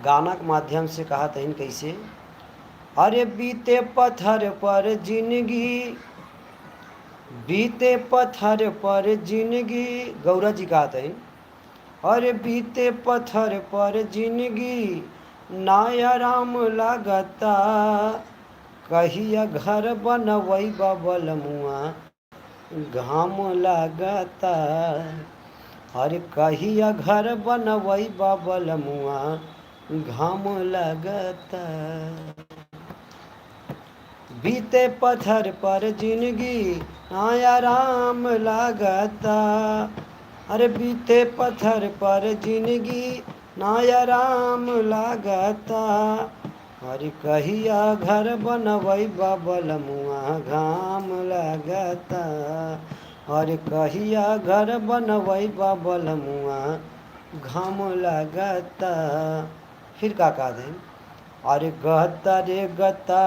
गाना के माध्यम से कहा तहिन कैसे। अरे बीते पत्थर पर जिंदगी, बीते पत्थर पर जिंदगी, गौरा जी कहा तहिन। अरे बीते पत्थर पर जिंदगी नाया राम लागता, कहिया घर बनवई बबल मुआ घाम लागता। अरे कहिया घर बनवई बबल मुआ घाम लगता। बीते पत्थर पर जिंदगी आया राम लागता। अरे बीते पत्थर पर जिंदगी नाया राम लागता। अरे कहिया घर बनवई बबल मुआ घाम लगता। अरे कहिया घर बनवई बबल मुआ घाम लगता। फिर का कहा दें। अरे गता रे गता